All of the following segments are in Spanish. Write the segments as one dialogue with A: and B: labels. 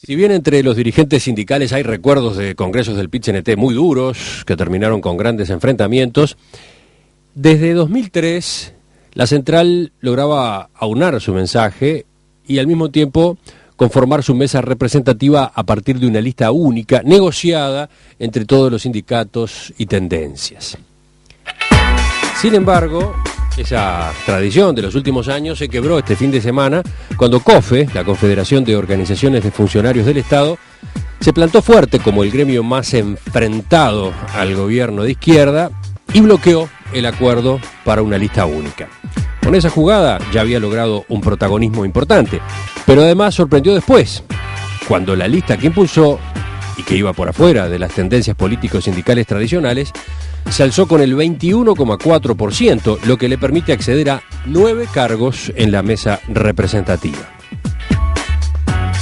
A: Si bien entre los dirigentes sindicales hay recuerdos de congresos del PIT-CNT muy duros, que terminaron con grandes enfrentamientos, desde 2003 la central lograba aunar su mensaje y al mismo tiempo conformar su mesa representativa a partir de una lista única, negociada entre todos los sindicatos y tendencias. Sin embargo, esa tradición de los últimos años se quebró este fin de semana cuando COFE, la Confederación de Organizaciones de Funcionarios del Estado, se plantó fuerte como el gremio más enfrentado al gobierno de izquierda y bloqueó el acuerdo para una lista única. Con esa jugada ya había logrado un protagonismo importante, pero además sorprendió después, cuando la lista que impulsó y que iba por afuera de las tendencias políticos sindicales tradicionales, se alzó con el 21,4%, lo que le permite acceder a 9 cargos en la mesa representativa.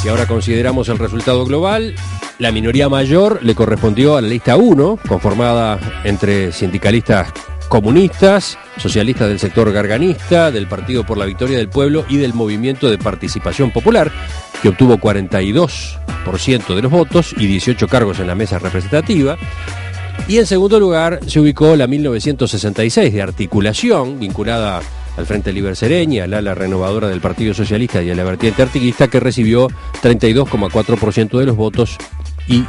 A: Si ahora consideramos el resultado global, la minoría mayor le correspondió a la lista 1, conformada entre sindicalistas comunistas, socialistas del sector garganista, del Partido por la Victoria del Pueblo y del Movimiento de Participación Popular, que obtuvo 42% de los votos y 18 cargos en la mesa representativa. Y en segundo lugar se ubicó la 1966 de articulación, vinculada al Frente Liber Sereña, al ala renovadora del Partido Socialista y a la vertiente artiguista, que recibió 32,4% de los votos y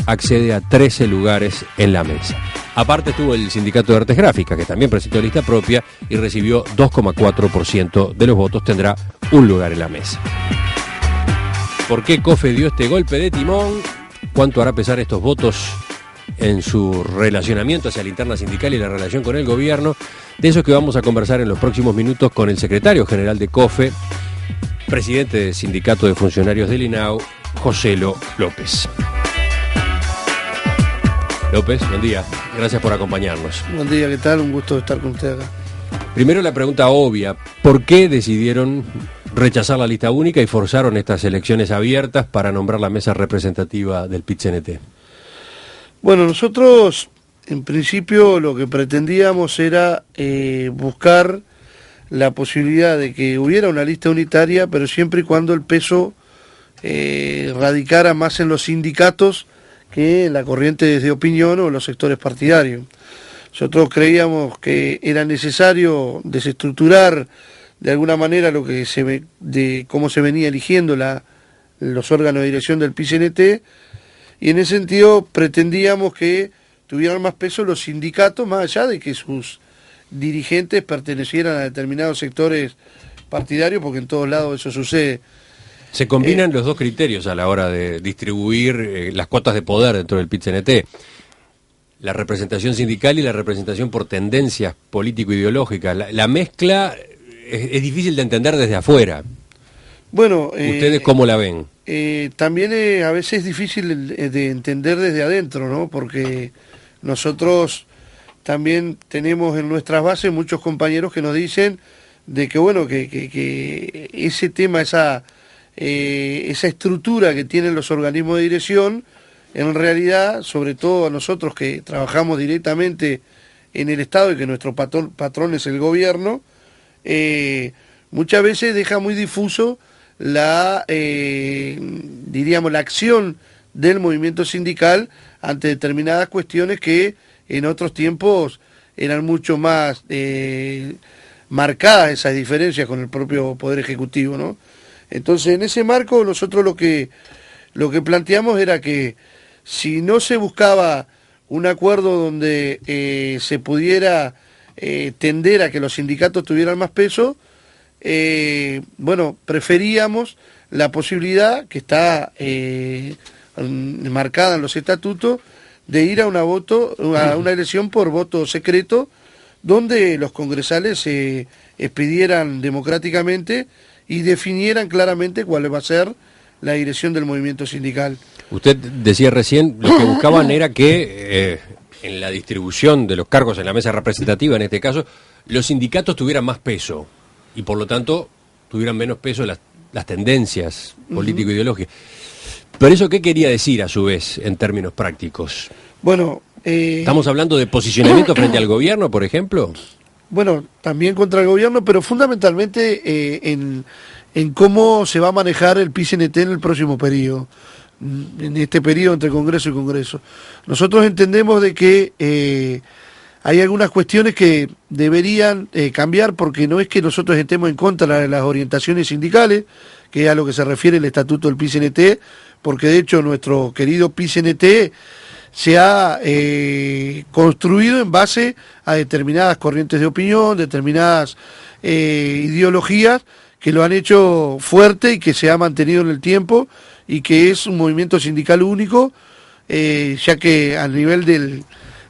A: accede a 13 lugares en la mesa. Aparte estuvo el Sindicato de Artes Gráficas, que también presentó lista propia y recibió 2,4% de los votos, tendrá un lugar en la mesa. ¿Por qué COFE dio este golpe de timón? ¿Cuánto hará pesar estos votos en su relacionamiento hacia la interna sindical y la relación con el gobierno? De eso es que vamos a conversar en los próximos minutos con el secretario general de COFE, presidente del Sindicato de Funcionarios del INAU, Joselo López. López, buen día. Gracias por acompañarnos.
B: Buen día, ¿qué tal? Un gusto estar con usted acá.
A: Primero la pregunta obvia, ¿por qué decidieron rechazar la lista única y forzaron estas elecciones abiertas para nombrar la mesa representativa del PIT-CNT?
B: Bueno, nosotros en principio lo que pretendíamos era buscar la posibilidad de que hubiera una lista unitaria, pero siempre y cuando el peso radicara más en los sindicatos que en la corriente de opinión o en los sectores partidarios. Nosotros creíamos que era necesario desestructurar de alguna manera lo que de cómo se venía eligiendo los órganos de dirección del PIT-CNT, y en ese sentido pretendíamos que tuvieran más peso los sindicatos, más allá de que sus dirigentes pertenecieran a determinados sectores partidarios, porque en todos lados eso sucede.
A: Se combinan los dos criterios a la hora de distribuir las cuotas de poder dentro del PIT-CNT. La representación sindical y la representación por tendencias político-ideológicas. La mezcla es difícil de entender desde afuera.
B: Bueno,
A: ¿ustedes cómo la ven?
B: También a veces es difícil de entender desde adentro, ¿no? Porque nosotros también tenemos en nuestras bases muchos compañeros que nos dicen de que, bueno, que ese tema, esa estructura que tienen los organismos de dirección, en realidad, sobre todo a nosotros que trabajamos directamente en el Estado y que nuestro patrón es el gobierno, muchas veces deja muy difuso la acción del movimiento sindical ante determinadas cuestiones que en otros tiempos eran mucho más marcadas esas diferencias con el propio Poder Ejecutivo, ¿no? Entonces, en ese marco, nosotros lo que planteamos era que si no se buscaba un acuerdo donde se pudiera tender a que los sindicatos tuvieran más peso, bueno, preferíamos la posibilidad que está marcada en los estatutos de ir a una elección por voto secreto, donde los congresales se expidieran democráticamente y definieran claramente cuál va a ser la dirección del movimiento sindical.
A: Usted decía recién, lo que buscaban era que en la distribución de los cargos en la mesa representativa, en este caso, los sindicatos tuvieran más peso y por lo tanto tuvieran menos peso las tendencias político-ideológicas. ¿Pero eso qué quería decir a su vez en términos prácticos?
B: Bueno,
A: ¿estamos hablando de posicionamiento frente al gobierno, por ejemplo?
B: Bueno, también contra el gobierno, pero fundamentalmente en en cómo se va a manejar el PIT-CNT en el próximo periodo, en este periodo entre Congreso y Congreso. Nosotros entendemos de que hay algunas cuestiones que deberían cambiar, porque no es que nosotros estemos en contra de las orientaciones sindicales, que es a lo que se refiere el estatuto del PIT-CNT, porque de hecho nuestro querido PIT-CNT se ha construido en base a determinadas corrientes de opinión, determinadas ideologías que lo han hecho fuerte y que se ha mantenido en el tiempo, y que es un movimiento sindical único, ya que a nivel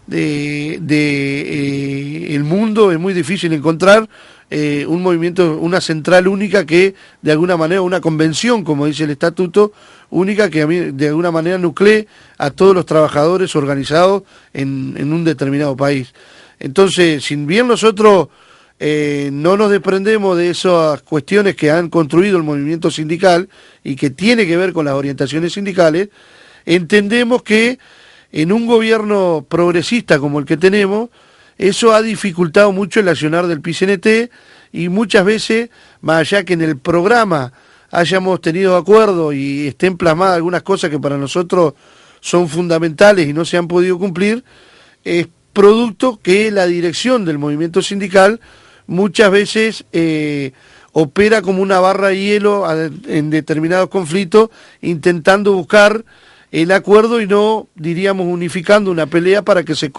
B: el mundo es muy difícil encontrar un movimiento, una central única que de alguna manera, una convención, como dice el estatuto, única que de alguna manera nuclee a todos los trabajadores organizados en un determinado país. Entonces, si bien nosotros no nos desprendemos de esas cuestiones que han construido el movimiento sindical y que tiene que ver con las orientaciones sindicales, entendemos que en un gobierno progresista como el que tenemos, eso ha dificultado mucho el accionar del PIT-CNT, y muchas veces, más allá que en el programa hayamos tenido acuerdo y estén plasmadas algunas cosas que para nosotros son fundamentales y no se han podido cumplir, es producto que la dirección del movimiento sindical muchas veces opera como una barra de hielo en determinados conflictos, intentando buscar el acuerdo y no, diríamos, unificando una pelea para que se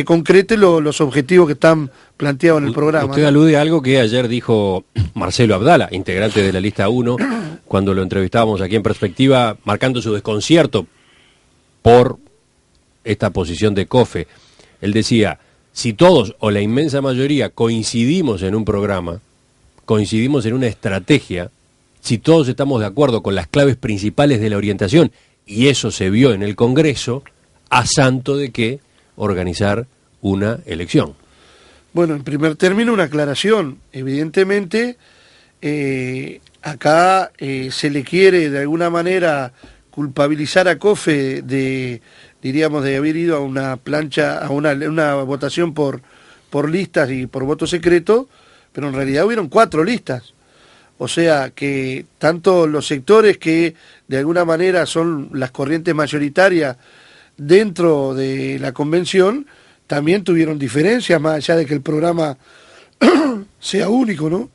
B: concrete los objetivos que están planteados en el programa.
A: Usted alude a algo que ayer dijo Marcelo Abdala, integrante de la lista 1, cuando lo entrevistábamos aquí en Perspectiva, marcando su desconcierto por esta posición de COFE. Él decía, si todos o la inmensa mayoría coincidimos en un programa, coincidimos en una estrategia, si todos estamos de acuerdo con las claves principales de la orientación, y eso se vio en el Congreso, a santo de qué organizar una elección.
B: Bueno, en primer término, una aclaración. Evidentemente, acá se le quiere de alguna manera culpabilizar a COFE diríamos, de haber ido a una plancha, a una votación por listas y por voto secreto, pero en realidad hubieron 4 listas. O sea que tanto los sectores que de alguna manera son las corrientes mayoritarias dentro de la convención también tuvieron diferencias, más allá de que el programa sea único, ¿no?